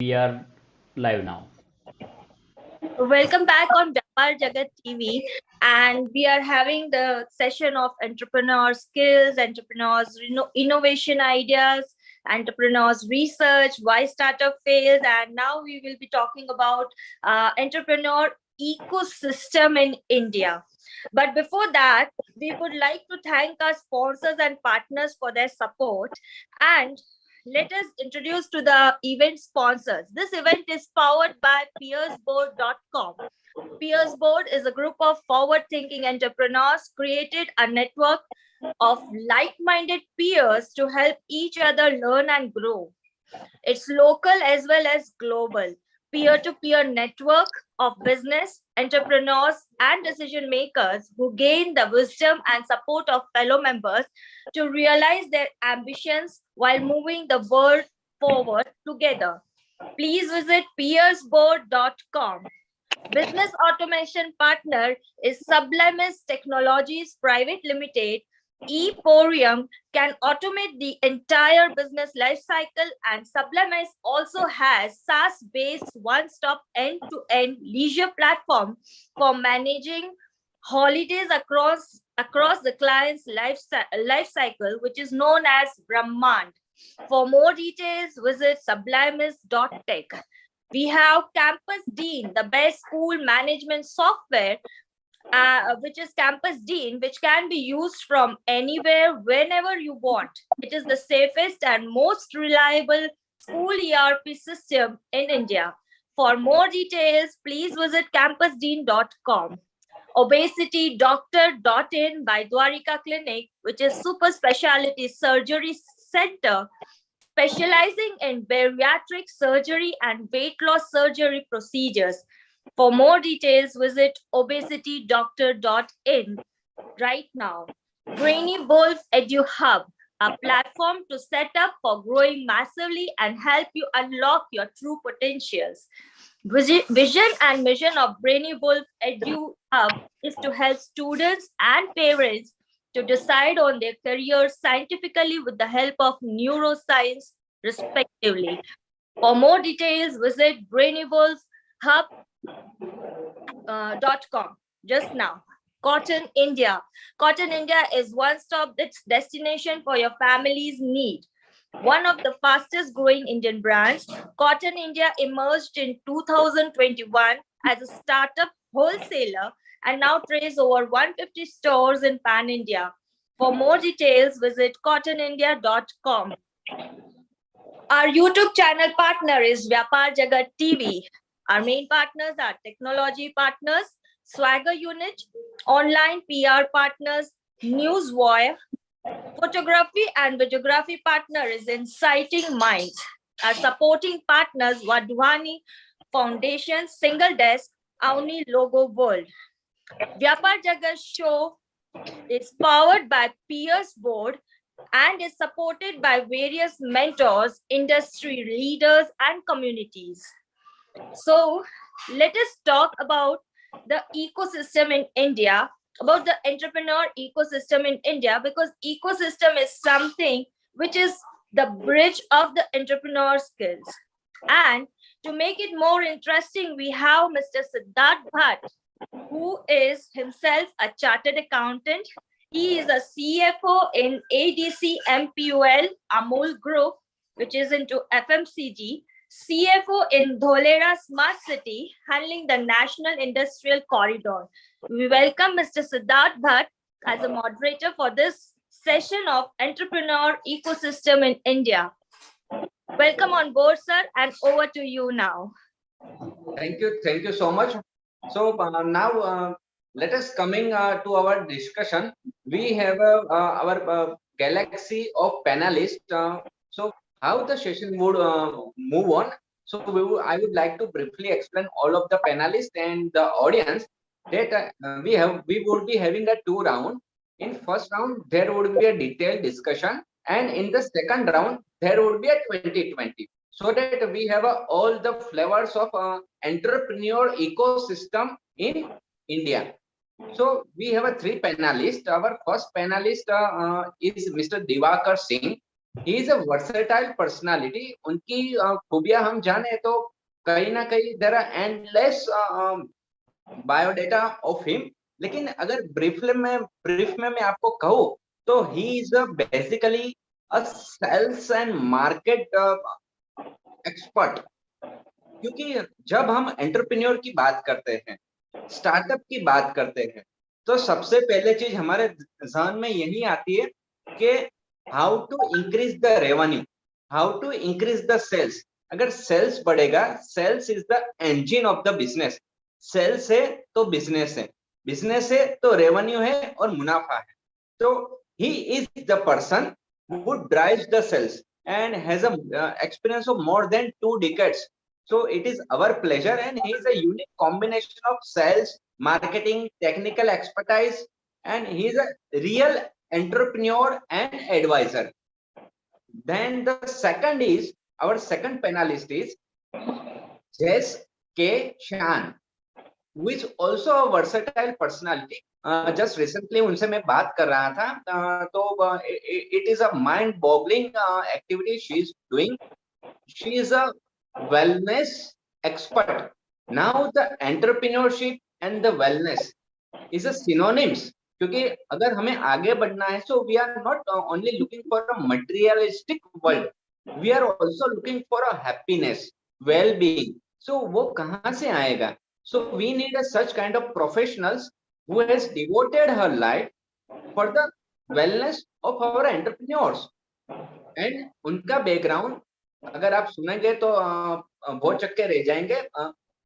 We are live now. Welcome back on Vyapaar Jagat TV, and we are having the session of entrepreneur skills, entrepreneurs innovation ideas, entrepreneurs research, why startup fails, and now we will be talking about entrepreneur ecosystem in India. But before that, we would like to thank our sponsors and partners for their support. And let us introduce to the event sponsors. This event is powered by peersboard.com. Peersboard is a group of forward-thinking entrepreneurs created a network of like-minded peers to help each other learn and grow. It's local as well as global. Peer-to-peer network of business, entrepreneurs, and decision makers who gain the wisdom and support of fellow members to realize their ambitions while moving the world forward together. Please visit peersboard.com. Business automation partner is Sublimis Technologies Private Limited. ePorium can automate the entire business lifecycle, and Sublimis also has SaaS-based one-stop end-to-end leisure platform for managing holidays across the client's life cycle, which is known as Brahmand. For more details, visit sublimis.tech. We have Campus Dean, the best school management software, which is Campus Dean, which can be used from anywhere, whenever you want. It is the safest and most reliable school ERP system in India. For more details, please visit campusdean.com. ObesityDoctor.in by Dwarika Clinic, which is super specialty surgery center specializing in bariatric surgery and weight loss surgery procedures. For more details, visit obesitydoctor.in right now. Brainy Wolf Edu Hub, a platform to set up for growing massively and help you unlock your true potentials. Vision and mission of Brainy Wolf Edu Hub is to help students and parents to decide on their careers scientifically with the help of neuroscience, respectively. For more details, visit brainywolfhub.com just now. Cotton India. Cotton India is one-stop destination for your family's need. One of the fastest growing Indian brands, Cotton India emerged in 2021 as a startup wholesaler and now trades over 150 stores in Pan India. For more details, visit cottonindia.com. Our YouTube channel partner is Vyapaar Jagat TV. Our main partners are technology partners, Swagger Unit, online PR partners, Newswire. Photography and videography partner is Inciting Minds. Our supporting partners, Wadhwani Foundation, Single Desk, Auni Logo World. Vyapaar Jagat show is powered by Peers Board and is supported by various mentors, industry leaders, and communities. So let us talk about the ecosystem in India, about the entrepreneur ecosystem in India, because ecosystem is something which is the bridge of the entrepreneur skills. And to make it more interesting, we have Mr. Siddharth Bhatt, who is himself a chartered accountant. He is a CFO in ADC MPUL Amul Group, which is into FMCG, CFO in Dholera Smart City, handling the National Industrial Corridor. We welcome Mr. Siddharth Bhatt as a moderator for this session of Entrepreneur Ecosystem in India. Welcome on board, sir, and over to you now. Thank you so much. So now let us coming to our discussion. We have our galaxy of panelists. So how the session would move on. So I would like to briefly explain all of the panelists and the audience that we would be having a 2 round. In first round, there would be a detailed discussion, and in the second round, there would be a 2020. So that we have all the flavors of entrepreneur ecosystem in India. So we have 3 panelists. Our first panelist is Mr. Diwakar Singh. He is a versatile personality. उनकी खूबियां हम जाने तो कहीं ना कहीं there are endless biodata of him. लेकिन अगर ब्रीफ में मैं आपको कहूँ तो he is basically a sales and market expert. क्योंकि जब हम एंटरप्रेन्योर की बात करते हैं, स्टार्टअप की बात करते हैं, तो सबसे पहले चीज हमारे ध्यान में यही आती है कि how to increase the revenue, how to increase the sales. अगर सेल्स बढ़ेगा, sales is the engine of the business. Sales है तो बिजनेस है, बिजनेस है तो रेवेन्यू है और मुनाफा है। तो he is the person who drives the sales and has a experience of more than 2 decades. So it is our pleasure, and he is a unique combination of sales, marketing, technical expertise, and he is a real entrepreneur and advisor. Then the second is, our second panelist is Jess K. Shan, who is also a versatile personality. Just recently उनसे मैं बात कर रहा था, तो it is a mind boggling activity she is doing. She is a wellness expert. Now the entrepreneurship and the wellness is a synonyms. क्योंकि अगर हमें आगे बढ़ना है, so we are not only looking for a materialistic world, we are also looking for a happiness, well-being. So वो कहाँ से आएगा? So we need a such kind of professionals who has devoted her life for the wellness of our entrepreneurs. And उनका background अगर आप सुनेंगे तो बहुत चक्के रह जाएंगे।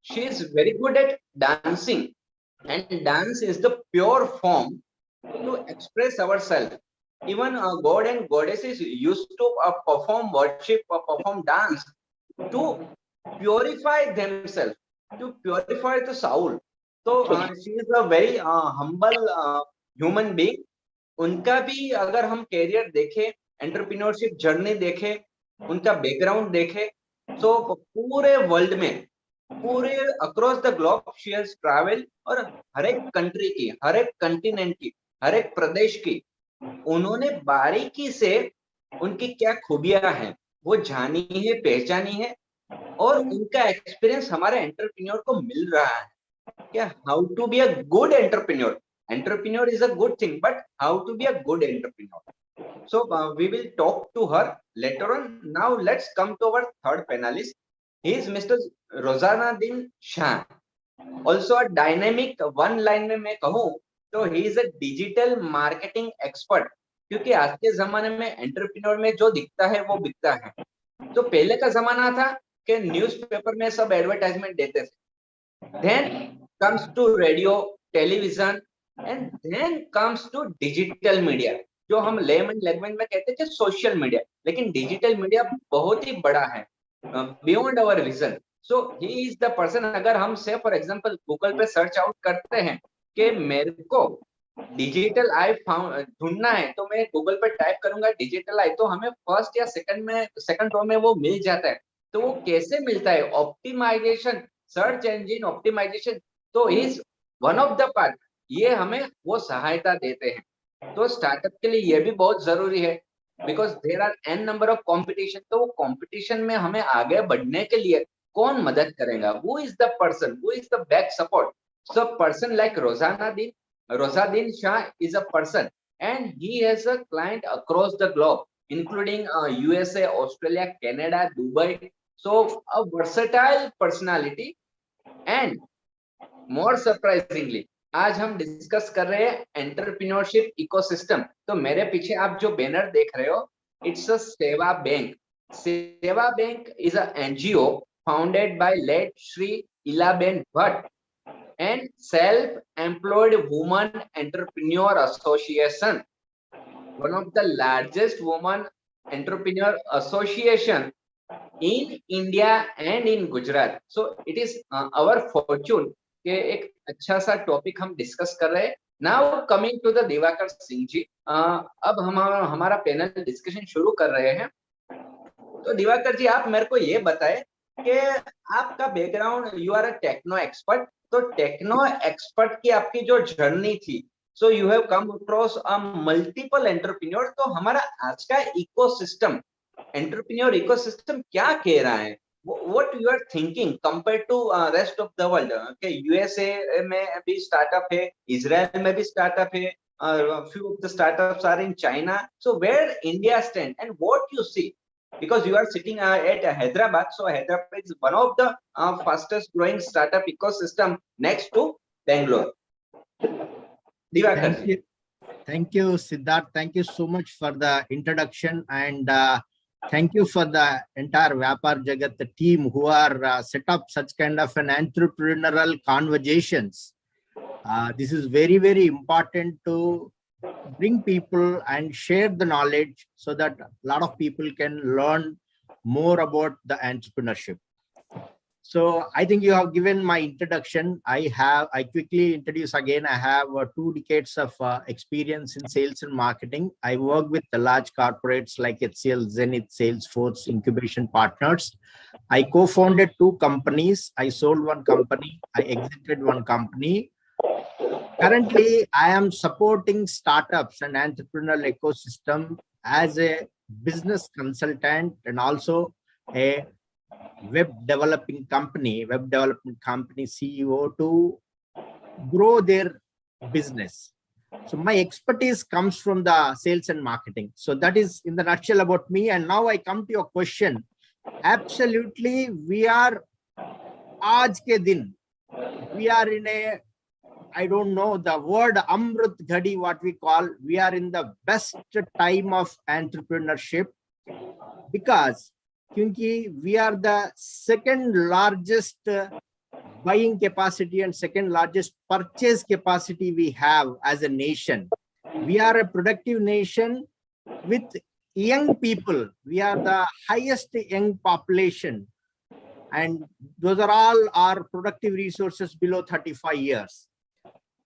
She is very good at dancing, and dance is the pure form to express ourselves. Even god and goddesses used to perform worship or perform dance to purify themselves, to purify the soul. So she is a very humble human being. उनका भी अगर हम career देखें, entrepreneurship journey देखें, उनका background देखें, तो पूरे वर्ल्ड में, पूरे across the globe she has travel, और हर एक कंट्री की, हर एक कंटिनेंट की, हर एक प्रदेश की उन्होंने बारीकी से उनकी क्या खूबियां हैं वो जानी है, पहचानी है, और उनका एक्सपीरियंस हमारे एंटरप्रेन्योर को मिल रहा है कि how to be a good entrepreneur. Entrepreneur is a good thing, but how to be a good entrepreneur. So we will talk to her later on. Now let's come to our third panelist. He is Mr. Rosanna Din Shan. Also a dynamic one line में मैं कहूँ तो he is a digital marketing expert. क्योंकि आज के जमाने में entrepreneur में जो दिखता है वो बिकता है. तो पहले का जमाना था कि न्यूज़पेपर में सब एडवर्टाइजमेंट देते थे. Then comes to radio, television, and then comes to digital media, जो हम लेमन लैंग्वेज में कहते थे सोशल मीडिया. लेकिन डिजिटल मीडिया बहुत ही बड़ा है, beyond our vision. So he is the person. अगर हम से फॉर एग्जांपल गूगल पे सर्च आउट करते हैं कि मेरे को डिजिटल आई ढूंढना है, तो मैं गूगल पे टाइप करूंगा डिजिटल आई, तो हमें फर्स्ट या सेकंड रो में वो मिल जाता है. तो वो कैसे मिलता है? Optimization, search engine optimization. तो is one of the part, ये हमें वो सहायता देते हैं. तो स्टार्टअप के लिए ये भी बहुत जरूरी है, because there are a number of competition. तो वो कॉम्पिटिशन में हमें आगे बढ़ने के लिए कौन मदद करेगा? Who is the person, who is the back support? So person like Rosadin Shah is a person, and he has a client across the globe, including USA, Australia, Canada, Dubai. So a versatile personality. And more surprisingly, आज हम discuss कर रहे हैं entrepreneurship ecosystem. तो मेरे पीछे आप जो बैनर देख रहे हो, इट्स अ सेवा बैंक. सेवा bank is a NGO founded by late Shri Ilaben Bhatt and self-employed woman entrepreneur association, one of the largest woman entrepreneur association in India and in Gujarat. So it is our fortune कि एक अच्छा सा topic हम discuss कर रहे हैं. Now coming to the Diwakar Singh ji. अब हम हमारा पैनल डिस्कशन शुरू कर रहे हैं. तो दिवाकर जी, आप मेरे को ये बताएं कि आपका background, you are a techno expert. तो टेक्नो एक्सपर्ट की आपकी जो जर्नी थी, So you have come across multiple entrepreneurs. तो हमारा आज का ecosystem, entrepreneur ecosystem क्या कह रहा है? What you are thinking compared to rest of the world? Okay, USA में भी startup है, Israel में भी startup है, few of the startups are in China. So where India stand and what you see? Because you are sitting at Hyderabad, so Hyderabad is one of the fastest growing startup ecosystem next to Bangalore. Diwakar Singh. Thank you, Siddharth. Thank you so much for the introduction, and thank you for the entire Vyapaar Jagat team who are set up such kind of an entrepreneurial conversations. This is very, very important to bring people and share the knowledge so that a lot of people can learn more about the entrepreneurship. So I think you have given my introduction. I quickly introduce again. I have 2 decades of experience in sales and marketing. I work with the large corporates like HCL, Zenith, Salesforce, Incubation Partners. I co-founded 2 companies. I sold 1 company. I exited 1 company. Currently, I am supporting startups and entrepreneurial ecosystem as a business consultant and also a web development company CEO to grow their business. So my expertise comes from the sales and marketing. So that is in the nutshell about me. And now I come to your question. Absolutely, we are aaj ke din. We are in a, I don't know the word Amrut Ghadi, what we call. We are in the best time of entrepreneurship because we are the second largest buying capacity and second largest purchase capacity we have as a nation. We are a productive nation with young people. We are the highest young population, and those are all our productive resources below 35 years.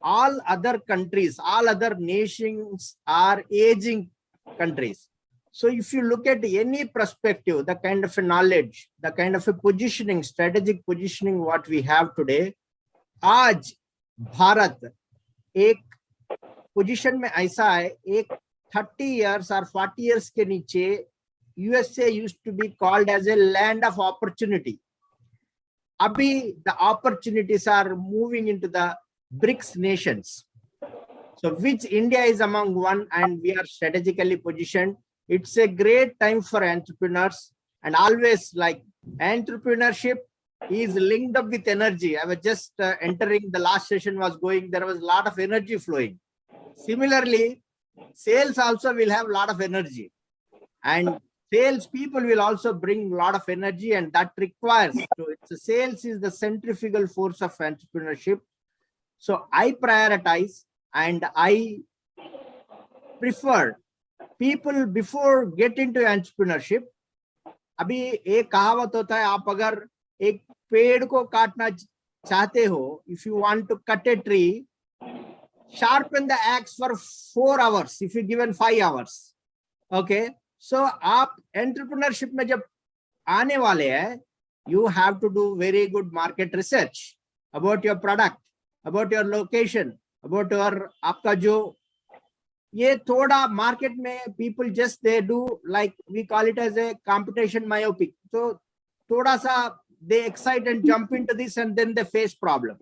All other countries, all other nations are aging countries. So if you look at any perspective, the kind of a knowledge, the kind of a positioning, strategic positioning what we have today, आज भारत एक position में ऐसा है, एक 30 years or 40 years के नीचे USA used to be called as a land of opportunity. Abhi the opportunities are moving into the BRICS nations. So which India is among one, and we are strategically positioned. It's a great time for entrepreneurs, and always like entrepreneurship is linked up with energy. I was just entering the last session was going, there was a lot of energy flowing. Similarly, sales also will have a lot of energy, and sales people will also bring a lot of energy, and that requires, so it's sales is the centrifugal force of entrepreneurship. So I prioritize and I prefer people before get into entrepreneurship. अभी एक कहावत होता है, आप अगर एक पेड़ को काटना चाहते हो, if you want to cut a tree, sharpen the axe for 4 hours if you given 5 hours. Okay, so आप entrepreneurship में जब आने वाले हैं, you have to do very good market research about your product, about your location, about your आपका जो ये थोड़ा market में people just they do like we call it as a competition myopic. So थोड़ा सा they excite and jump into this and then they face problem.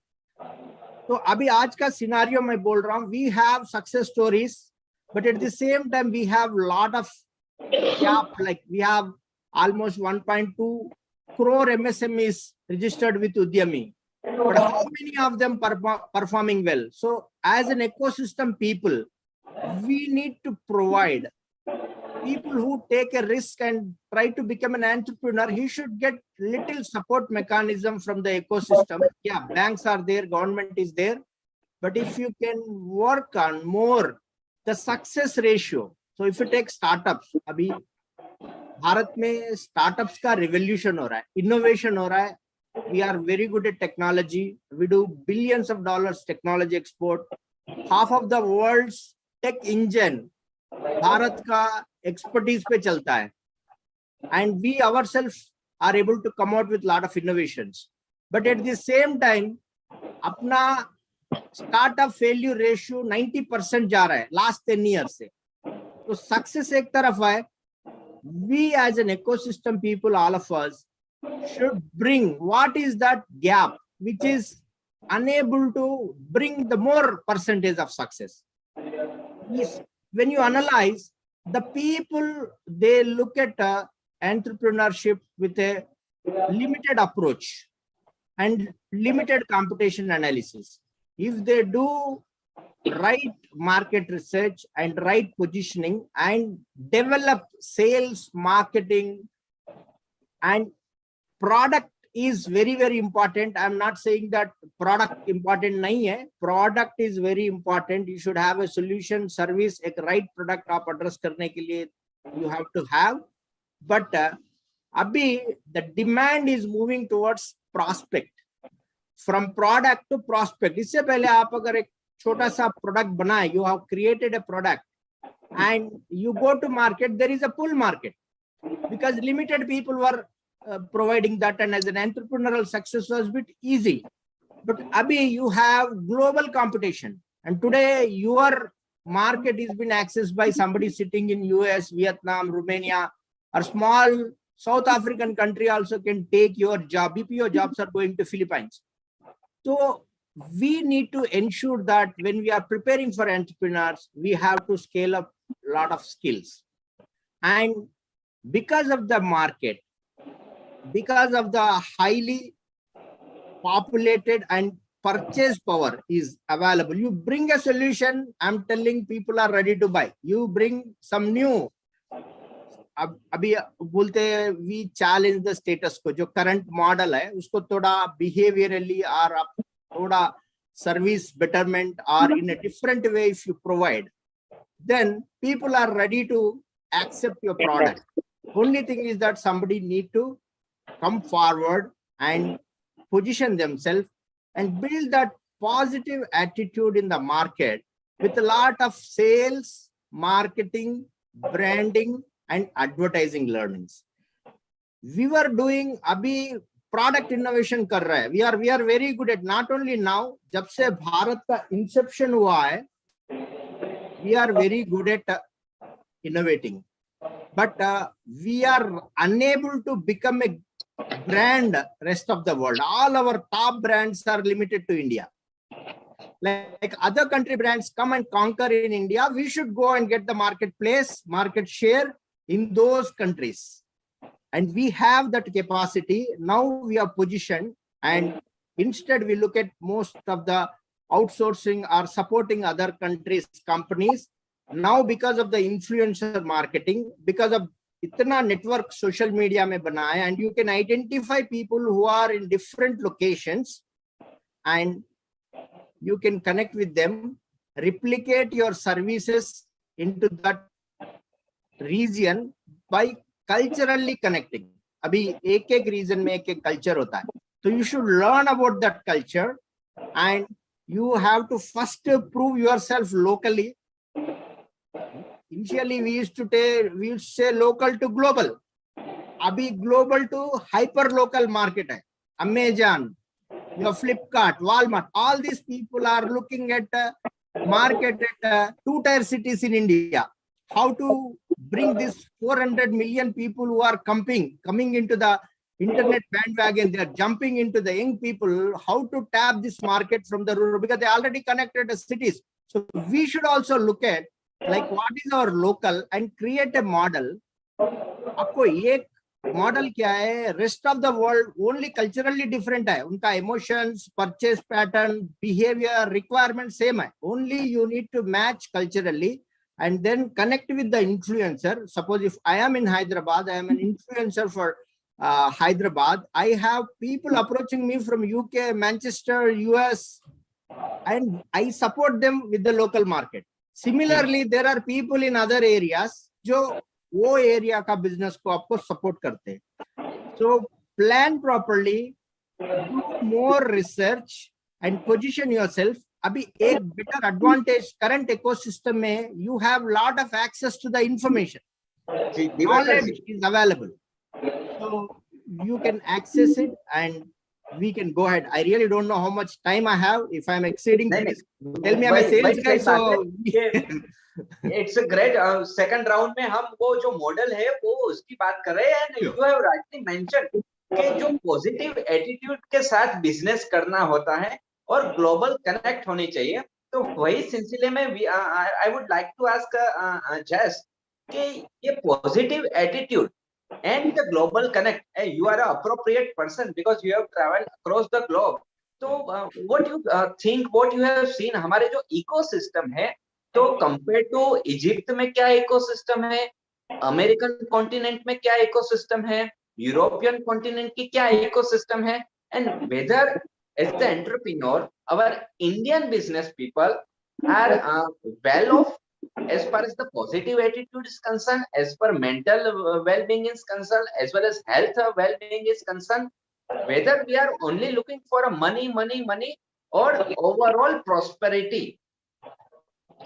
तो अभी आज का scenario मैं बोल रहा हूँ, we have success stories, but at the same time we have lot of gap, like we have almost 1.2 crore MSMEs registered with Udyami. But how many of them performing well? So as an ecosystem people, we need to provide people who take a risk and try to become an entrepreneur. He should get little support mechanism from the ecosystem. Yeah, banks are there, government is there. But if you can work on more the success ratio. So if you take startups, अभी भारत में startups का revolution हो रहा है, innovation हो रहा है. We are very good at technology. We do billions of dollars technology export. Half of the world's tech engine Bharat का expertise पे चलता है. And we ourselves are able to come out with lot of innovations. But at the same time, अपना startup failure ratio 90% जा रहा है last 10 years से. तो सक्सेस एक तरफ है. We as an ecosystem people, all of us, should bring what is that gap which is unable to bring the more percentage of success. Yes, when you analyze the people, they look at entrepreneurship with a limited approach and limited competition analysis. If they do right market research and right positioning and develop sales, marketing, and product is very, very important. I'm not saying that product important nahi hai. Product is very important. You should have a solution, service, a right product aap address karne ke liye you have to have. But abhi the demand is moving towards prospect, from product to prospect. इससे पहले आप अगर एक छोटा सा product बनाए, you have created a product and you go to market, there is a pull market because limited people were providing that, and as an entrepreneurial success was a bit easy. But abhi you have global competition, and today your market is been accessed by somebody sitting in US, Vietnam, Romania, or small South African country also can take your job. BPO jobs are going to Philippines. So we need to ensure that when we are preparing for entrepreneurs, we have to scale up a lot of skills. And because of the market, because of the highly populated and purchase power is available, you bring a solution, I'm telling people are ready to buy. You bring some new, अभी बोलते हैं we challenge the status quo. जो current model है उसको थोड़ा behaviorally और आप थोड़ा service betterment or in a different way if you provide, then people are ready to accept your product. Only thing is that somebody need to come forward and position themselves and build that positive attitude in the market with a lot of sales, marketing, branding, and advertising learnings. We were doing abhi product innovation कर रहा है. We are very good at, not only now, जब से भारत का inception हुआ है, we are very good at innovating, but we are unable to become a brand rest of the world. All our top brands are limited to India. Like other country brands come and conquer in India, we should go and get the marketplace, market share in those countries. And we have that capacity. Now we are positioned, and instead we look at most of the outsourcing or supporting other countries' companies. Now because of the influencer marketing, because of itna network social media mein bana hai, and you can identify people who are in different locations and you can connect with them, replicate your services into that region by culturally connecting. Abhi ek region mein ek culture hota hai. So you should learn about that culture, and you have to first prove yourself locally. Initially we used to say local to global. Abhi global to hyper local market hai. Amazon, your Flipkart, Walmart, all these people are looking at market at 2-tier cities in India. How to bring this 400 million people who are coming into the internet bandwagon, they are jumping into the young people, how to tap this market from the rural, because they already connected the cities. So we should also look at like what is our local and create a model. आपको एक model क्या है? Rest of the world only culturally different है. उनका emotions, purchase pattern, behavior, requirement same है. Only you need to match culturally and then connect with the influencer. Suppose if I am in Hyderabad, I am an influencer for Hyderabad. I have people approaching me from UK, Manchester, US, and I support them with the local market. Similarly, there are people in other areas जो वो area का business को आपको support करते हैं. So plan properly, do more research and position yourself. अभी एक better advantage current ecosystem में you have lot of access to the information. Knowledge is available, so you can access it and we can go ahead. I really don't know how much time I have. If I'm exceeding, नहीं, please tell me. I'm a वही sales guy, सही बात so है it's a great second round में हम वो जो model है वो उसकी बात कर रहे हैं यू हैव राइटली मेंशन कि जो पॉजिटिव एटीट्यूड के साथ बिजनेस करना होता है और ग्लोबल कनेक्ट होनी चाहिए तो वही सिलसिले में I would like to ask just कि ये positive attitude and the global connect you are an appropriate person because you have traveled across the globe so what you think what you have seen हमारे जो ecosystem है तो compare to Egypt में क्या ecosystem है American continent में क्या ecosystem है यूरोपियन कॉन्टिनेंट की क्या इकोसिस्टम है and whether as the entrepreneur our Indian business people are well off as far as the positive attitude is concerned, as per mental well-being is concerned, as well as health well-being is concerned, whether we are only looking for a money or overall prosperity.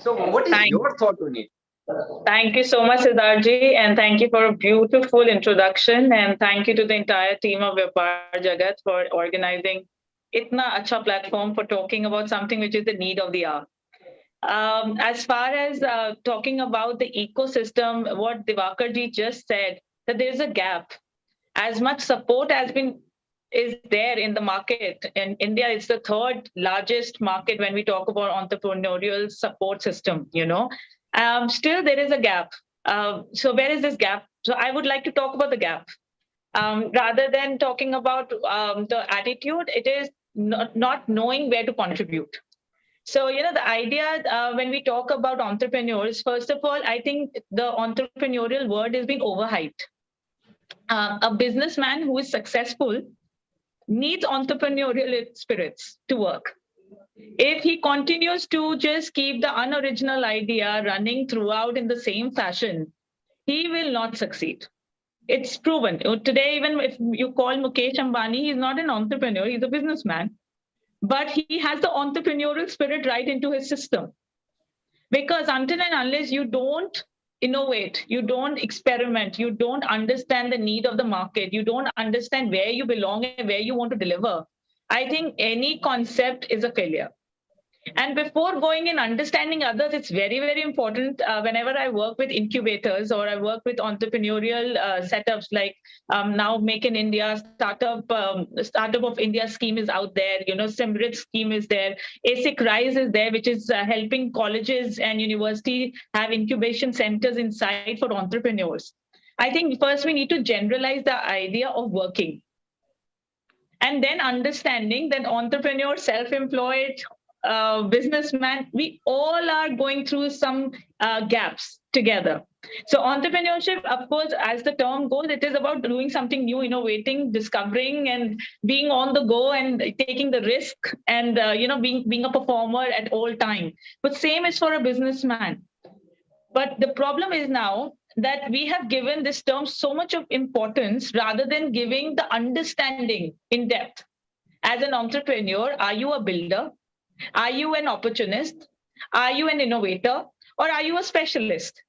So what is your thought on it? Thank you so much, Siddharji, and thank you for a beautiful introduction, and thank you to the entire team of Vyapaar Jagat for organizing itna acha platform for talking about something which is the need of the hour. As far as talking about the ecosystem, what Diwakar ji just said, that there is a gap. As much support is there in the market. In India, it's the third largest market when we talk about entrepreneurial support system, Still, there is a gap. So where is this gap? So I would like to talk about the gap. Rather than talking about the attitude, it is not knowing where to contribute. So, the idea when we talk about entrepreneurs, first of all, I think the entrepreneurial word is being overhyped. A businessman who is successful needs entrepreneurial spirits to work. If he continues to just keep the unoriginal idea running throughout in the same fashion, he will not succeed. It's proven. Today, even if you call Mukesh Ambani, he's not an entrepreneur, he's a businessman. But he has the entrepreneurial spirit right into his system. Because until and unless you don't innovate, you don't experiment, you don't understand the need of the market, you don't understand where you belong and where you want to deliver, I think any concept is a failure. And before going in understanding others, it's very, very important. Whenever I work with incubators or I work with entrepreneurial setups like now Make in India, Startup of India scheme is out there, Simrit scheme is there, ASIC Rise is there, which is helping colleges and universities have incubation centers inside for entrepreneurs. I think first we need to generalize the idea of working. And then understanding that entrepreneur, self-employed, businessman, we all are going through some gaps together. So entrepreneurship, of course, as the term goes, it is about doing something new, innovating, discovering, and being on the go and taking the risk and being a performer at all time. But same is for a businessman. But the problem is now that we have given this term so much of importance rather than giving the understanding in depth. As an entrepreneur, are you a builder? Are you an opportunist? Are you an innovator? Or are you a specialist?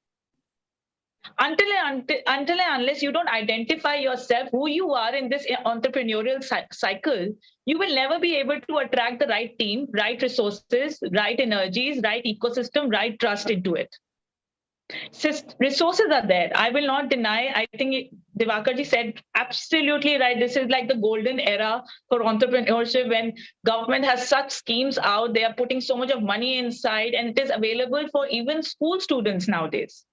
Until and unless you don't identify yourself, who you are in this entrepreneurial cycle, you will never be able to attract the right team, right resources, right energies, right ecosystem, right trust into it. Resources are there. I will not deny. I think Diwakar ji said absolutely right. This is like the golden era for entrepreneurship when government has such schemes out. They are putting so much of money inside and it is available for even school students nowadays.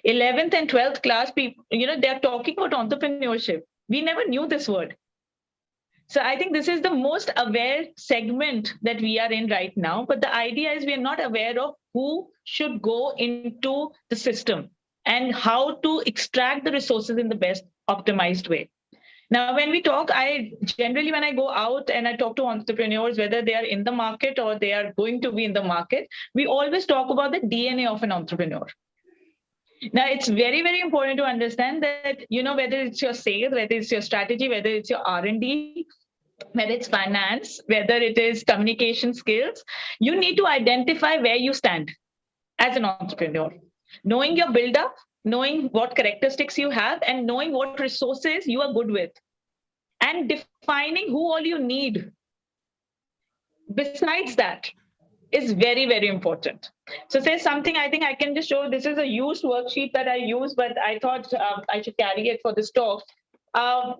11th and 12th class people, they are talking about entrepreneurship. We never knew this word. So I think this is the most aware segment that we are in right now. But the idea is we are not aware of who should go into the system and how to extract the resources in the best optimized way. Now, when we talk, when I go out and I talk to entrepreneurs, whether they are in the market or they are going to be in the market, we always talk about the DNA of an entrepreneur. Now, it's very, very important to understand that, whether it's your sales, whether it's your strategy, whether it's your R&D, whether it's finance, whether it is communication skills, you need to identify where you stand as an entrepreneur. Knowing your build-up, knowing what characteristics you have, and knowing what resources you are good with. and defining who all you need besides that is very, very important. So say something, I think I can just show, this is a used worksheet that I use, but I thought I should carry it for this talk.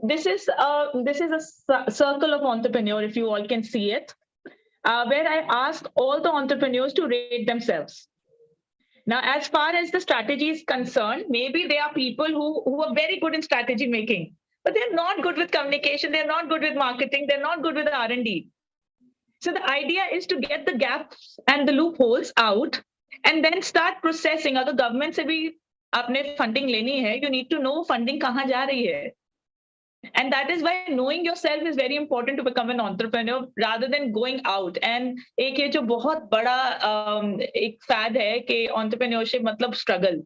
This is a circle of entrepreneur, if you all can see it, where I ask all the entrepreneurs to rate themselves. Now, as far as the strategy is concerned, maybe there are people who are very good in strategy making, but they're not good with communication, they're not good with marketing, they're not good with R&D. So the idea is to get the gaps and the loopholes out and then start processing. Agar government se bhi aapne funding leni hai, you need to know funding kahan ja rahi hai. And that is why knowing yourself is very important to become an entrepreneur rather than going out. And एक ये जो बहुत बड़ा एक fad है कि entrepreneurship मतलब struggle,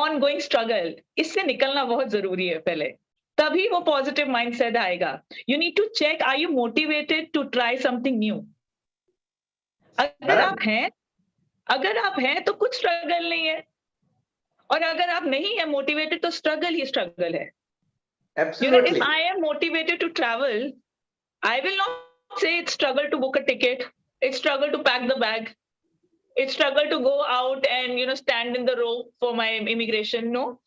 ongoing struggle, इससे निकलना बहुत जरूरी है पहले. तभी वो पॉजिटिव माइंडसेट आएगा. You need to check, are you motivated to try something new. अगर आप हैं तो कुछ स्ट्रगल नहीं है, और अगर आप नहीं है मोटिवेटेड तो स्ट्रगल ही स्ट्रगल है. Absolutely. If I am motivated to travel, I will not say it's struggle to book a ticket, it's struggle to pack the bag, it's struggle to go out and stand in the row for my immigration. No.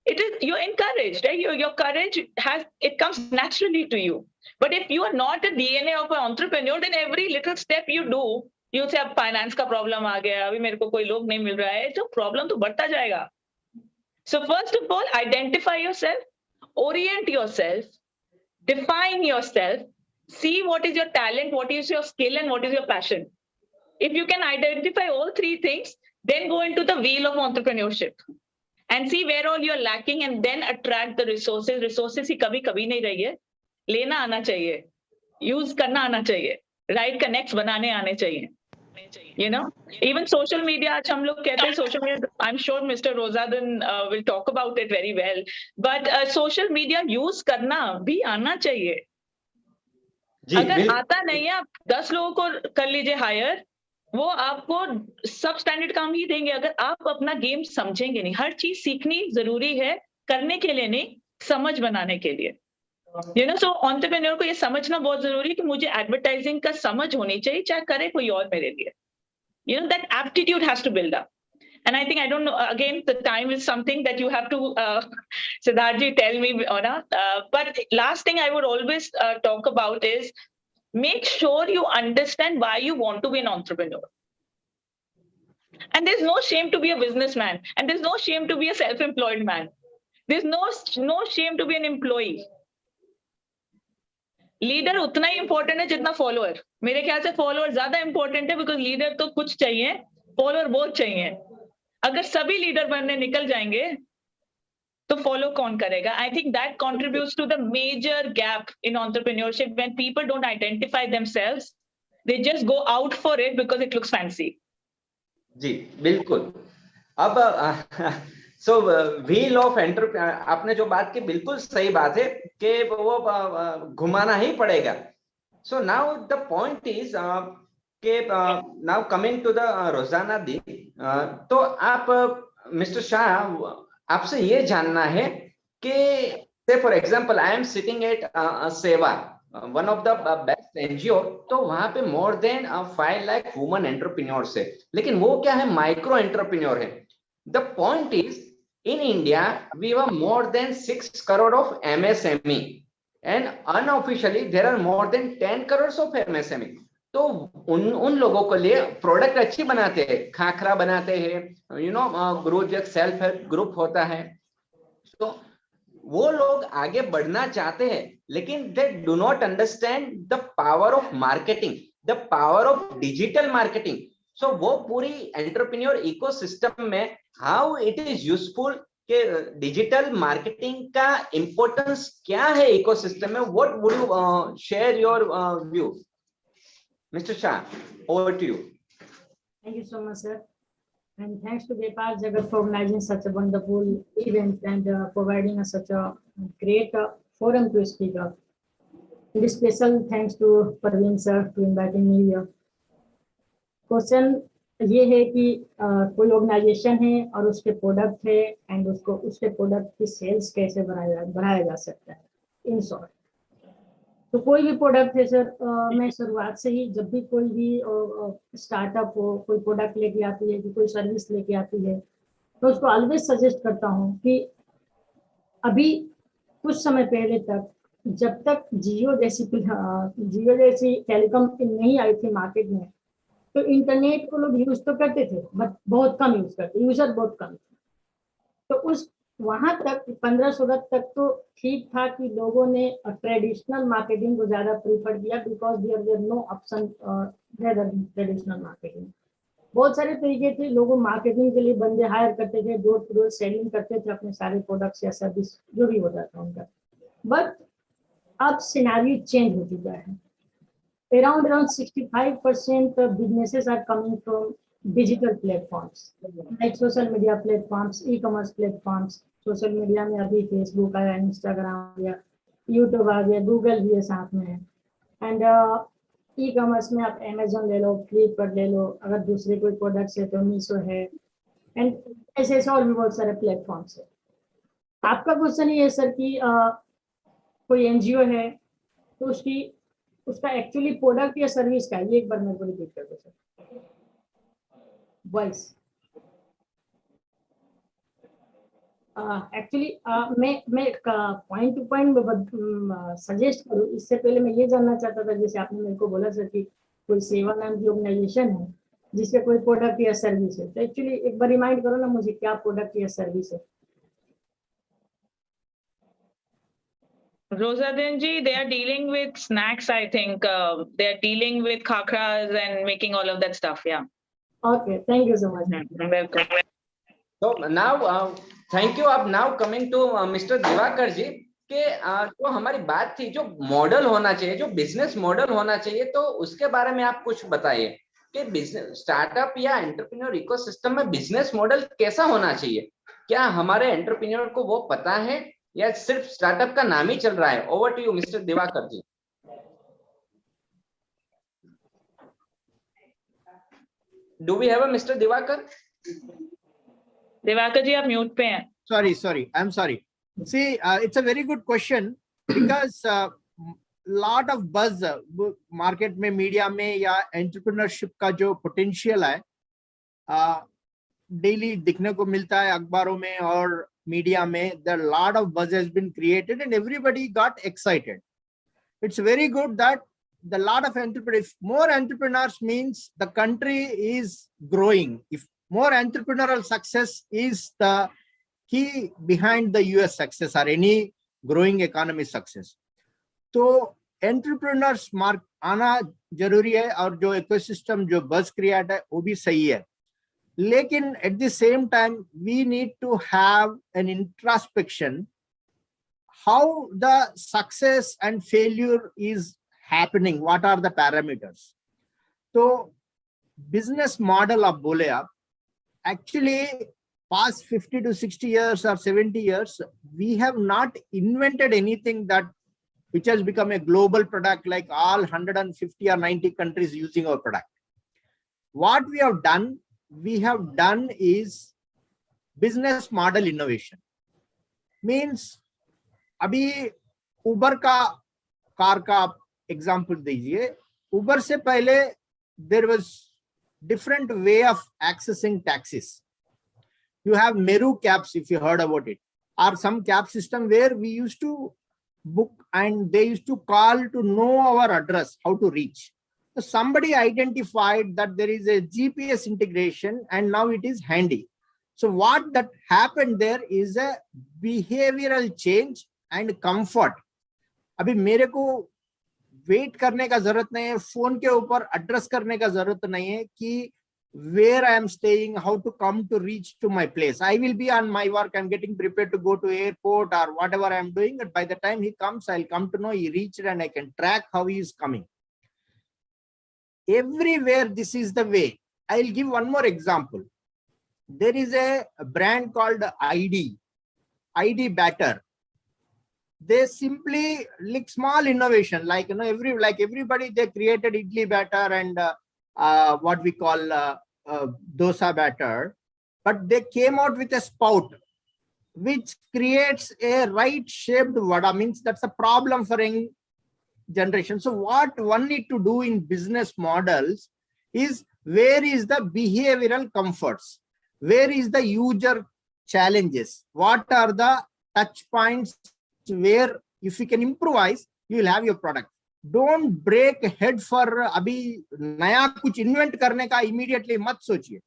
It is, you're encouraged, right? Your courage comes naturally to you. But if you are not a DNA of an entrepreneur, then every little step you do, you say अब finance का problem आ गया, अभी मेरे को कोई लोग नहीं मिल रहा है, तो problem तो बढ़ता जाएगा. So first of all, identify yourself, orient yourself, define yourself, see what is your talent, what is your skill, and what is your passion. If you can identify all three things, then go into the wheel of entrepreneurship. And see where all you're lacking and then attract the resources. Resources ही कभी नहीं रही है, लेना आना चाहिए, use करना आना चाहिए, right connects बनाने आने चाहिए. Even social media, आज हम लोग कहते हैं social media, I'm sure Mr. Rosadan will talk about it very well, but social media use करना भी आना चाहिए. अगर आता नहीं है, आप 10 लोगों को कर लीजिए hire, वो आपको सब स्टैंडर्ड काम ही देंगे अगर आप अपना गेम समझेंगे नहीं. हर चीज सीखनी जरूरी है, करने के लिए नहीं, समझ बनाने के लिए. सो एंटरप्रेन्योर को ये समझना बहुत जरूरी है कि मुझे एडवर्टाइजिंग का समझ होनी चाहिए, चाहे करे कोई और मेरे लिए. That aptitude has to build up. And I think, I don't know, again, the time is something that you have to, Siddharji, tell me, but last thing I would always talk about is, make sure you understand why you want to be an entrepreneur. And there's no shame to be a businessman, and there's no shame to be a self-employed man. There's no shame to be an employee. Leader उतना ही important है जितना follower. मेरे ख्याल से follower ज्यादा important है, because leader तो कुछ चाहिए, फॉलोअर बहुत चाहिए. अगर सभी लीडर बनने निकल जाएंगे तो फॉलो कौन करेगा? I think that contributes to the major gap in entrepreneurship. When people don't identify themselves, they just go out for it because it looks fancy. जी बिल्कुल. अब सो व्हील ऑफ एंटरप्रेन्योर, आपने जो बात की बिल्कुल सही बात है कि वो घुमाना ही पड़ेगा. So now the point is के नाउ कमिंग टू द रोजाना दी, तो आप मिस्टर शाह, आपसे ये जानना है कि say for example I am sitting at सेवा, one of the best NGO, तो वहां पे more than 5 lakh women entrepreneurs है, लेकिन वो क्या है, माइक्रो एंटरप्रेन्योर है. The point is, in India we have more than 6 crore of MSME and unofficially there are more than 10 crore of MSME. तो उन लोगों के लिए प्रोडक्ट अच्छी बनाते हैं, खाखरा बनाते हैं, ग्रुप, जो सेल्फ हेल्प ग्रुप होता है, तो वो लोग आगे बढ़ना चाहते हैं, लेकिन they do not understand the power of marketing, the power of digital marketing. So वो पूरी एंटरप्रेन्योर इकोसिस्टम में हाउ इट इज यूजफुल, के डिजिटल मार्केटिंग का इंपॉर्टेंस क्या है इकोसिस्टम में. What would you share your view? Mr. Shan, over to you. Thank you so much, sir. And thanks to Vyapaar Jagat for organizing such a wonderful event and providing us such a great forum to speak of. And special thanks to Parveen sir to inviting me here. Question ये है कि कोई organisation है और उसके product है and उसको उसके प्रोडक्ट की सेल्स कैसे बढ़ाया जा सकता है इन शॉर्ट। तो कोई भी प्रोडक्ट है सर, मैं शुरुआत से ही जब भी कोई भी स्टार्टअप हो, कोई प्रोडक्ट लेके आती है कि कोई सर्विस लेके आती है, तो उसको ऑलवेज सजेस्ट करता हूँ कि अभी कुछ समय पहले तक, जब तक जियो जैसी टेलीकॉम नहीं आई थी मार्केट में, तो इंटरनेट को लोग यूज तो करते थे बट बहुत कम यूज करते, यूजर बहुत कम थे। तो उस वहां तक 15-16 तक तो ठीक था कि लोगों ने ट्रेडिशनल मार्केटिंग को ज्यादा प्रीफर किया because there no option traditional marketing. बहुत सारे तरीके थे, लोग मार्केटिंग के लिए बंदे हायर करते थे, डोर टू डोर सेलिंग करते थे अपने सारे प्रोडक्ट्स या सर्विस जो भी होता था उनका। बट अब सिनेरियो चेंज हो चुका है। Around 65% of businesses are coming from digital platforms like social media platforms, e-commerce platforms. Social media में अभी फेसबुक आया, इंस्टाग्राम आ गया, यूट्यूब आ गया, गूगल भी है साथ में। एंड ई कॉमर्स में आप अमेजोन ले लो, फ्लिपकार्ट ले लो, अगर दूसरे कोई प्रोडक्ट्स है तो मीशो है, एंड ऐसे ऐसे और भी बहुत सारे प्लेटफॉर्म्स है। आपका क्वेश्चन ये है सर कि कोई एनजीओ है तो उसका एक्चुअली प्रोडक्ट या सर्विस का, ये एक बार मेरे को रिपीट कर दो सर वॉइस। एक्चुअली मैं पॉइंट टू पॉइंट सजेस्ट करूँ इससे पहले मैं ये जानना चाहता था, जैसे आपने मेरे को बोला सर कि कोई सेवा नाम की ऑर्गेनाइजेशन है जिसका कोई प्रोडक्ट या सर्विस है, तो एक्चुअली एक बार रिमाइंड करो ना मुझे, क्या प्रोडक्ट या सर्विस है? Rosadenji, they are dealing with snacks, I think. They are dealing with khakras and making all of that stuff. Yeah. Okay, thank you so much. Welcome. So now, thank you. अब now coming to Mr. Diwakar जी के जो हमारी बात थी, जो model होना चाहिए, जो बिजनेस मॉडल होना चाहिए, तो उसके बारे में आप कुछ बताइए कि बिजनेस स्टार्टअप या एंटरप्रेन्योर इकोसिस्टम में बिजनेस मॉडल कैसा होना चाहिए? क्या हमारे एंटरप्रेन्योर को वो पता है या सिर्फ स्टार्टअप का नाम ही चल रहा है? Over to you mister Diwakar ji. Do we have a mister Diwakar? Diwakar ji आप म्यूट पे हैं। Sorry, I'm sorry. See, it's a very good question because lot of buzz market में, मीडिया में या एंटरप्रेन्योरशिप का जो पोटेंशियल है डेली दिखने को मिलता है अखबारों में और मीडिया में. There lot of buzz has been created and everybody got excited. It's very good that the lot of entrepreneurs, more entrepreneurs means the country is growing. If more entrepreneurial success is the key behind the US success or any growing economy success. तो entrepreneurs mark आना जरूरी है और जो ecosystem जो बज create है वो भी सही है, लेकिन at the same time we need to have an introspection how the success and failure is happening, what are the parameters. तो बिजनेस मॉडल आप बोले, आप actually past 50 to 60 years or 70 years, we have not invented anything that which has become a global product like all 150 or 90 countries using our product. What we have done is business model innovation. Means, अभी उबर का car का आप example दीजिए. उबर से पहले there was different way of accessing taxis. You have Meru cabs, if you heard about it, or some cab system where we used to book and they used to call to know our address, how to reach. So somebody identified that there is a GPS integration and now it is handy. So what that happened there is a behavioral change and comfort. अभी मेरे को wait करने का जरूरत नहीं है, phone के ऊपर एड्रेस करने का जरूरत नहीं है कि where I am staying, how to come to reach to my place. I will be on my work, I'm getting prepared to go to airport or whatever I am doing, and by the time he comes, I'll come to know he reached and I can track how he is coming. Everywhere this is the way. I'll give one more example. There is a brand called ID Batter. They simply like small innovation, like everybody they created idli batter and what we call dosa batter, but they came out with a spout which creates a right-shaped vada. Means that's a problem for young generation. So what one need to do in business models is, where is the behavioral comforts? Where is the user challenges? What are the touch points where if you can improvise, you will have your product. Don't break head for abhi naya kuch invent karne ka immediately mat sochiye.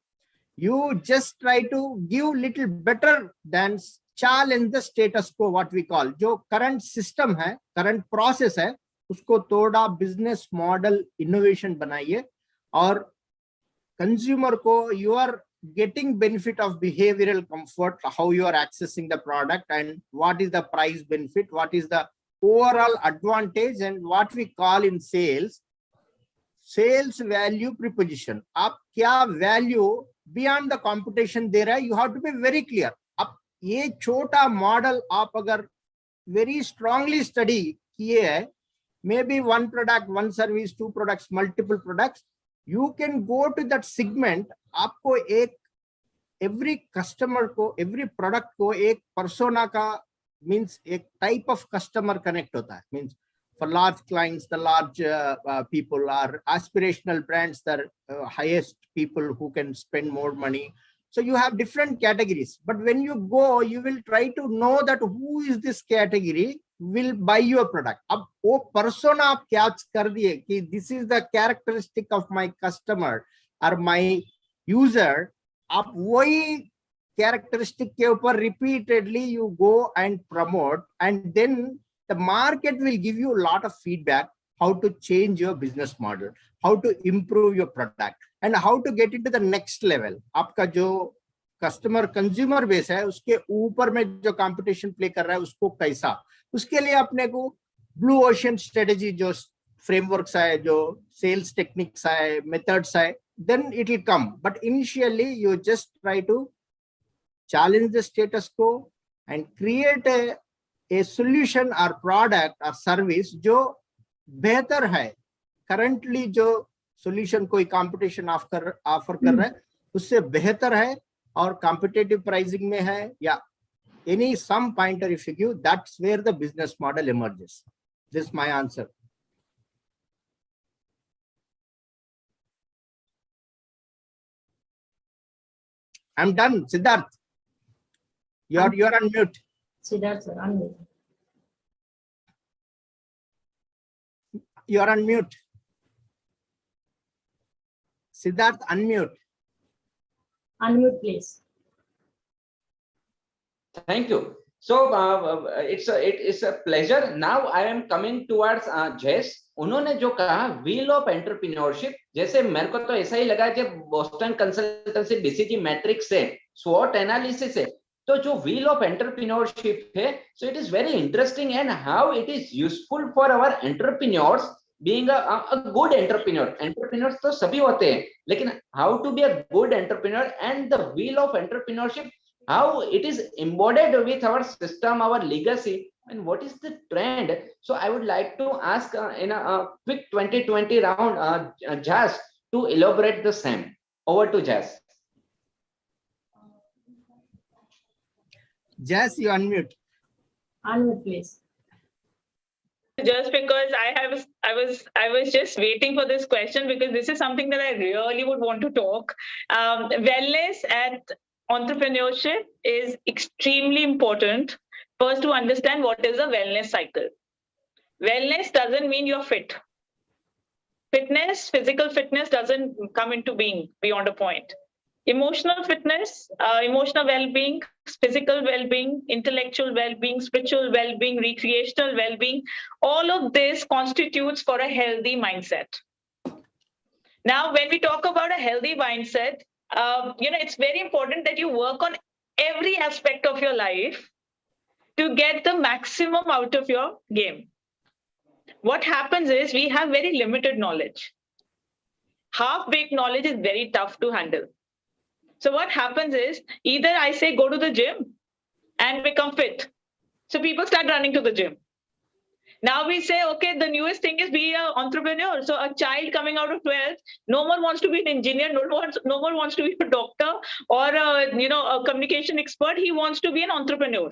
You just try to give little better than challenge the status quo, what we call. जो current system है, current process है, उसको थोड़ा business model innovation बनाइए, और consumer को you are getting benefit of behavioral comfort, how you are accessing the product, and what is the price benefit, what is the overall advantage, and what we call in sales value proposition. आप क्या value beyond the competition दे रहा है, you have to be very clear. अब ये छोटा model आप अगर very strongly study किए है, maybe one product, one service, two products, multiple products, you can go to that segment. आपको एक every customer को, every product को एक persona का, means एक type of customer connect होता है. Means for large clients, the large people are aspirational brands, the highest people who can spend more money. So you have different categories, but when you go, you will try to know that who is this category will buy your product. अब वो persona आप catch कर दिए कि this is the characteristic of my customer or my user. आप वही characteristic के ऊपर repeatedly you go and promote, and then the market will give you a lot of feedback how to change your business model, how to improve your product, and how to get into the next level. आपका जो customer consumer base है, उसके ऊपर में जो competition play कर रहा है, उसको कैसा, उसके लिए अपने को blue ocean strategy जो frameworks है, जो sales techniques है, methods है, then it will come. But initially you just try to challenge the status quo and create a solution or product or service जो बेहतर है. Currently जो solution कोई competition offer कर रहा है, उससे बेहतर है और competitive pricing में है, या any some pointer if you give, that's where the business model emerges. This is my answer. I'm done. Siddharth, you're on mute. Siddharth sir, unmute. You're on mute. Siddharth, unmute. Unmute, please. Thank you. So it is a pleasure. Now I am coming towards Jess. उन्होंने जो कहा wheel of entrepreneurship, जैसे मेरे को तो ऐसा ही लगा जब बोस्टन कंसल्टेंसी बीसीजी मैट्रिक्स से स्वॉट एनालिसिस है, तो जो व्हील ऑफ एंटरप्रेन्योरशिप है, so it is very interesting and how it is useful for our entrepreneurs being a good entrepreneur. Entrepreneurs तो सभी होते हैं, लेकिन how to be a good entrepreneur and the wheel of entrepreneurship, how it is embodied with our system, our legacy, and what is the trend. So I would like to ask in a quick 2020 round, Jas to elaborate the same. Over to Jas. Jas, you unmute. Unmute, please. Just because I was just waiting for this question, because this is something that I really would want to talk. Wellness and entrepreneurship is extremely important. First, to understand what is a wellness cycle. Wellness doesn't mean you're fit. Fitness, physical fitness doesn't come into being beyond a point. Emotional fitness, emotional well-being, physical well-being, intellectual well-being, spiritual well-being, recreational well-being, all of this constitutes for a healthy mindset. Now, when we talk about a healthy mindset, it's very important that you work on every aspect of your life to get the maximum out of your game. What happens is we have very limited knowledge. Half-baked knowledge is very tough to handle. So what happens is, either I say go to the gym and become fit. So people start running to the gym. Now we say, okay, the newest thing is be an entrepreneur. So a child coming out of 12th, no more wants to be an engineer, no more wants to be a doctor or a communication expert. He wants to be an entrepreneur.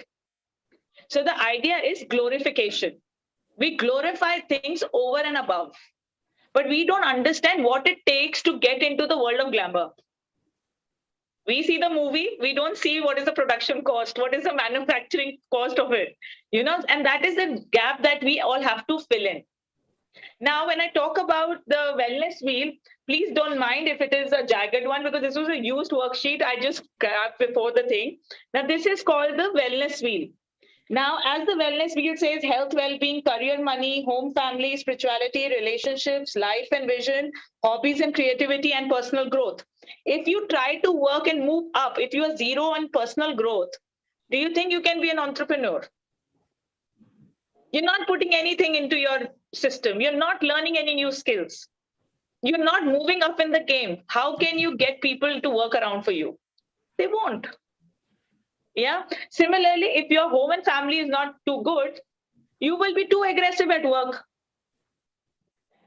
So the idea is glorification. We glorify things over and above, but we don't understand what it takes to get into the world of glamour. We see the movie, we don't see what is the production cost, what is the manufacturing cost of it, and that is the gap that we all have to fill in. Now, when I talk about the wellness wheel, please don't mind if it is a Jagat one, because this was a used worksheet I just grabbed before the thing. Now, this is called the wellness wheel. Now, as the wellness wheel says, health, well-being, career, money, home, family, spirituality, relationships, life and vision, hobbies and creativity, and personal growth. If you try to work and move up, if you are zero on personal growth, do you think you can be an entrepreneur? You're not putting anything into your system. You're not learning any new skills. You're not moving up in the game. How can you get people to work around for you? They won't. Yeah. Similarly, if your home and family is not too good, you will be too aggressive at work,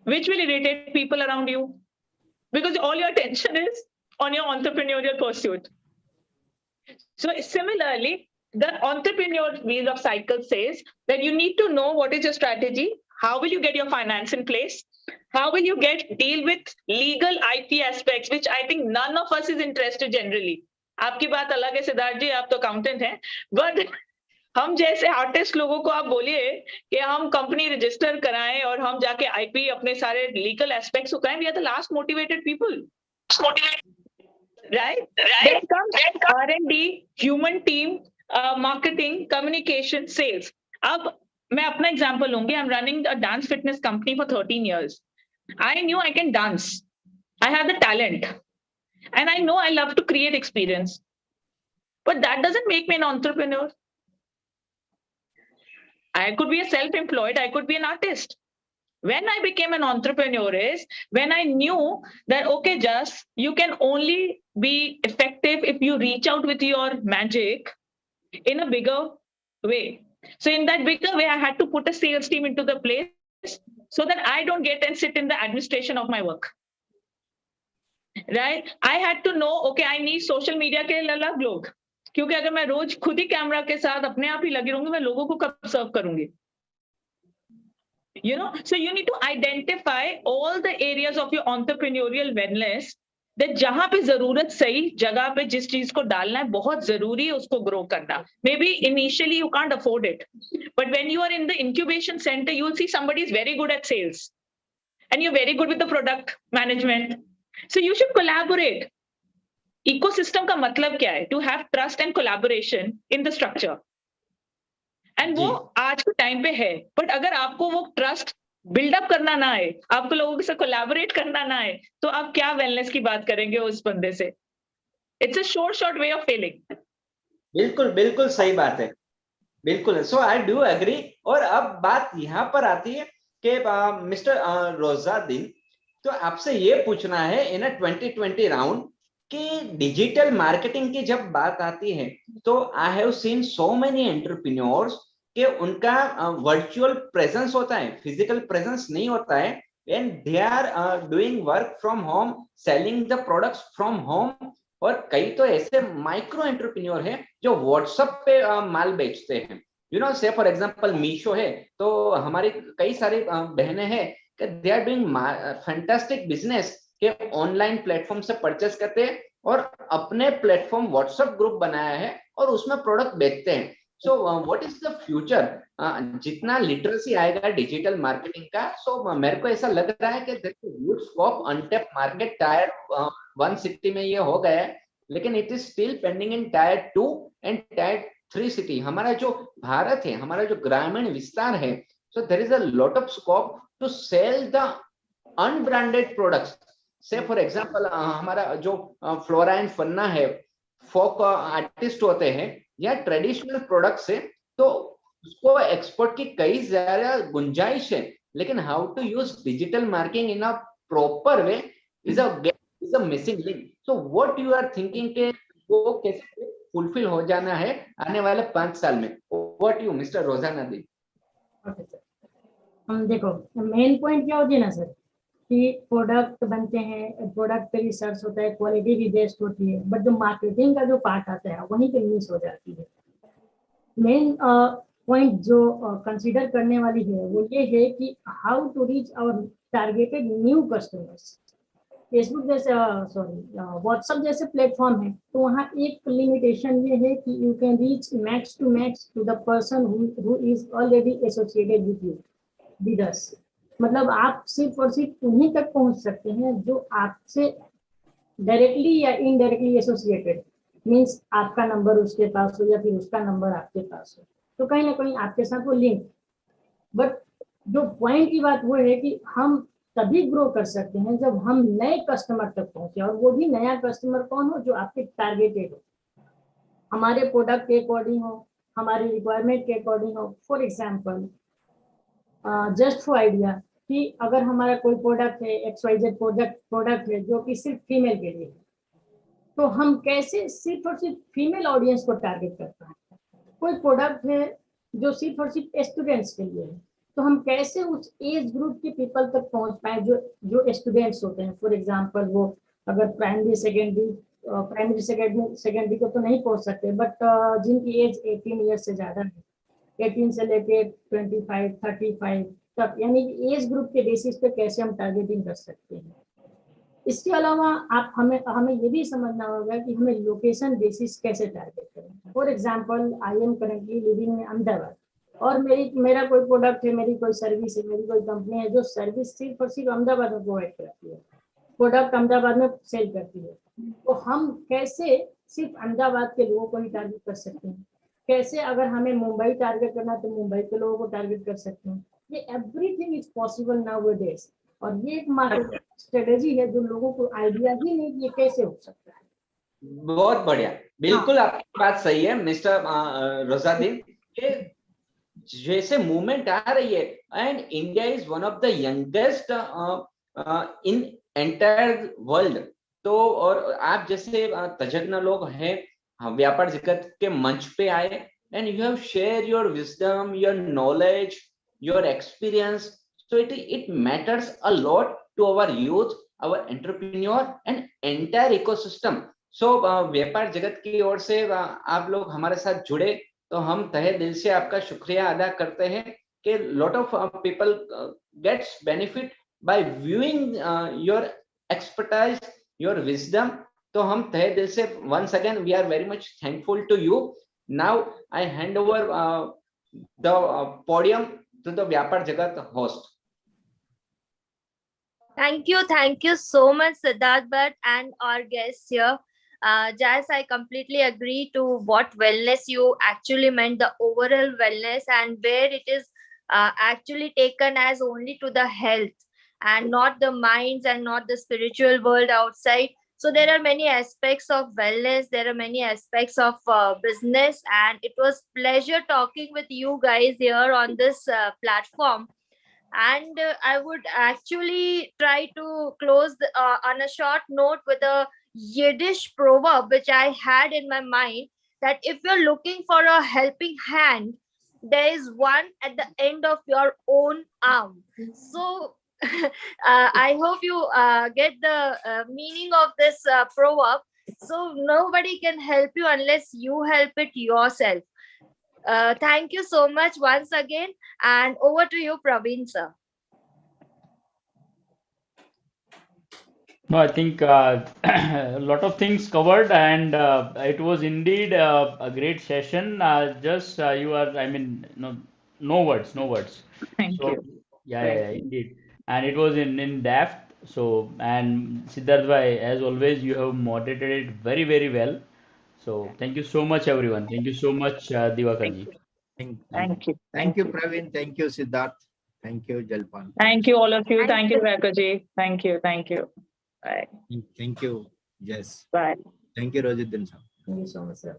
which will irritate people around you, because all your attention is on your entrepreneurial pursuit. So similarly, the entrepreneur wheel of cycle says that you need to know what is your strategy, how will you get your finance in place, how will you deal with legal IP aspects, which I think none of us is interested generally. आपकी बात अलग है सिद्धार्थ जी, आप तो accountant हैं, but हम जैसे artist लोगों को आप बोलिए कि हम कंपनी रजिस्टर कराएं और हम जाके आईपी अपने सारे लीगल एस्पेक्ट्स को कराएं, we are the last motivated people, right? Then comes R&D, human team, marketing, communication, sales. अब मैं अपना एग्जांपल लूंगी. I'm running a dance fitness company for 13 years. I knew I can dance. I have the talent. And I know I love to create experience. But that doesn't make me an entrepreneur. I could be a self-employed, I could be an artist. When I became an entrepreneur is when I knew that, okay, Jas, you can only be effective if you reach out with your magic in a bigger way. So in that bigger way, I had to put a sales team into the place so that I don't get and sit in the administration of my work. Right? I had to know, okay, I need social media के अलग लोग, क्योंकि अगर मैं रोज खुद ही camera के साथ अपने आप ही लगी रहूंगी, मैं लोगों को कब सर्व करूंगी? So you need to identify all the areas of your entrepreneurial wellness that जहां पे जरूरत सही जगह पे जिस चीज को डालना है बहुत जरूरी है उसको grow करना. Maybe initially you can't afford it, but when you are in the incubation center, you will see somebody is very good at sales and you're very good with the product management. So you should collaborate. Ecosystem का मतलब क्या है? To have trust and collaboration in the structure. And वो आज के time पे है, but अगर आपको वो ट्रस्ट बिल्डअप करना ना है, आपको लोगों से कोलैबोरेट करना ना है, तो आप क्या वेलनेस की बात करेंगे उस बंदे से? It's a short way of Fehling. बिल्कुल बिल्कुल सही बात है, बिल्कुल. सो आई डू एग्री. और अब बात यहाँ पर आती है कि मिस्टर रोजादीन, तो आपसे ये पूछना है इन 2020 राउंड कि डिजिटल मार्केटिंग की जब बात आती है तो I have seen so many entrepreneurs कि उनका वर्चुअल प्रेजेंस होता है, फिजिकल प्रेजेंस नहीं होता है, and they are doing work from home, selling the products from home. और कई तो ऐसे माइक्रो एंटरप्रेन्योर है जो व्हाट्सएप पे माल बेचते हैं. से फॉर एग्जांपल मीशो है, तो हमारी कई सारी बहनें हैं कि they are doing fantastic business के ऑनलाइन प्लेटफॉर्म से परचेस करते हैं और अपने प्लेटफॉर्म व्हाट्सएप ग्रुप बनाया है और उसमें प्रोडक्ट बेचते हैं. So what is the future? जितना लिटरेसी आएगा डिजिटल मार्केटिंग का, सो मेरे को ऐसा लग रहा है कि huge scope, untapped market. Tier 1 city में ये हो गया है, लेकिन it is still pending in tier 2 and tier 3 city. हमारा जो भारत है, हमारा जो ग्रामीण विस्तार है, so there is a lot of scope to sell the unbranded products. Say for example हमारा जो फ्लोरा एंड फन्ना है, फोक आर्टिस्ट होते हैं या ट्रेडिशनल प्रोडक्ट्स है, तो उसको एक्सपोर्ट की कई ज्यादा गुंजाइश है, लेकिन how to use digital marketing in a proper way is a missing link. So what you are thinking के वो कैसे फुलफिल हो जाना है आने वाले 5 साल में? व्हाट यू मिस्टर रोजाना दी? हम देखो मेन पॉइंट क्या होती है ना सर कि प्रोडक्ट बनते हैं, प्रोडक्ट पे रिसर्च होता है, क्वालिटी भी बेस्ट होती है, बट जो मार्केटिंग का जो पार्ट आता है वहीं पे मिस हो जाती है। मेन पॉइंट जो कंसीडर करने वाली है वो ये है कि how to reach our targeted new customers. Facebook जैसे व्हाट्सएप जैसे प्लेटफॉर्म है तो वहाँ एक लिमिटेशन ये है कि you can reach max to the person who is already associated with you with us. मतलब आप सिर्फ और सिर्फ उन्हीं तक पहुंच सकते हैं जो आपसे डायरेक्टली या इनडायरेक्टली एसोसिएटेड, मीन्स आपका नंबर उसके पास हो या फिर उसका नंबर आपके पास हो, तो कहीं ना कहीं आपके साथ वो लिंक। बट जो पॉइंट की बात वो है कि हम तभी ग्रो कर सकते हैं जब हम नए कस्टमर तक पहुंचे, और वो भी नया कस्टमर कौन हो, जो आपके टारगेटेड हो, हमारे प्रोडक्ट के अकॉर्डिंग हो, हमारी रिक्वायरमेंट के अकॉर्डिंग हो। For example, just for idea कि अगर हमारा कोई प्रोडक्ट है, XYZ प्रोडक्ट है जो कि सिर्फ फीमेल के लिए है, तो हम कैसे सिर्फ और सिर्फ फीमेल ऑडियंस को टारगेट करते हैं। कोई प्रोडक्ट है जो सिर्फ और सिर्फ स्टूडेंट्स के लिए है, तो हम कैसे उस एज ग्रुप के पीपल तक पहुंच पाए जो स्टूडेंट्स होते हैं। फॉर एग्जांपल, वो अगर प्राइमरी सेकेंडरी को तो नहीं पहुंच सकते, बट जिनकी एज 18 ईयर्स से ज्यादा है, 18 से लेके 25 35 तक, यानी कि एज ग्रुप के बेसिस पे कैसे हम टारगेटिंग कर सकते हैं। इसके अलावा आप हमें ये भी समझना होगा कि हमें लोकेशन बेसिस कैसे टारगेट करें। For example, I am currently living in Ahmedabad और मेरा कोई प्रोडक्ट है, मेरी कोई सर्विस है, मेरी कोई कंपनी है जो सर्विस सिर्फ और सिर्फ अहमदाबाद में प्रोवाइड करती है, प्रोडक्ट अहमदाबाद में सेल करती है, तो हम कैसे सिर्फ अहमदाबाद के लोगों को ही टारगेट कर सकते हैं। कैसे अगर हमें मुंबई टारगेट करना है तो मुंबई के लोगों को टारगेट कर सकते हैं। ये एवरीथिंग इज पॉसिबल नाउअडेज, और ये एक मार्केटिंग स्ट्रेटेजी है जो लोगों को आइडिया ही नहीं कि ये कैसे हो सकता है। बहुत बढ़िया, बिल्कुल आपकी बात सही है मिस्टर रोजादीन। के जैसे मूवमेंट आ रही है, and India is one of the youngest in entire world, तो और आप जैसे तज्ञ लोग हैं व्यापार जगत के मंच पे आए, and you have share your wisdom, your knowledge, your experience, so it matters a lot to our youth, our entrepreneur and entire ecosystem. So व्यापार जगत की ओर से आप लोग हमारे साथ जुड़े तो हम तहे दिल से आपका शुक्रिया अदा करते हैं कि lot of people gets benefit by viewing your expertise, your wisdom. तो हम तहे दिल से once again we are very much thankful to you. Now I hand over the podium to the Vyapar Jagat host. Thank you so much, Siddharth Bhatt, and our guests here. Jas, I completely agree to what wellness you actually meant, the overall wellness, and where it is actually taken as only to the health and not the minds and not the spiritual world outside. So there are many aspects of wellness, there are many aspects of business, and it was pleasure talking with you guys here on this platform. And I would actually try to close on a short note with a Yiddish proverb which I had in my mind, that if you're looking for a helping hand, there is one at the end of your own arm. So I hope you get the meaning of this proverb. So nobody can help you unless you help it yourself. Thank you so much once again, and over to you, Praveen sir. No, I think a lot of things covered, and it was indeed a great session. Just you are, I mean, no words, no words. Thank So, you. yeah, indeed. And it was in depth. So, and Siddharth bhai, as always, you have moderated it very, very well. So, thank you so much, everyone. Thank you so much, Diwakar ji. Thank you. Thank you, Praveen. Thank you, Siddharth. Thank you, Jalpan. Thank you, all of you. Thank Thank you, Vyapar. Thank you. Thank you. Bye. Thank you. Yes. Bye. Thank you, Rajendran sir. Thank you so much, sir.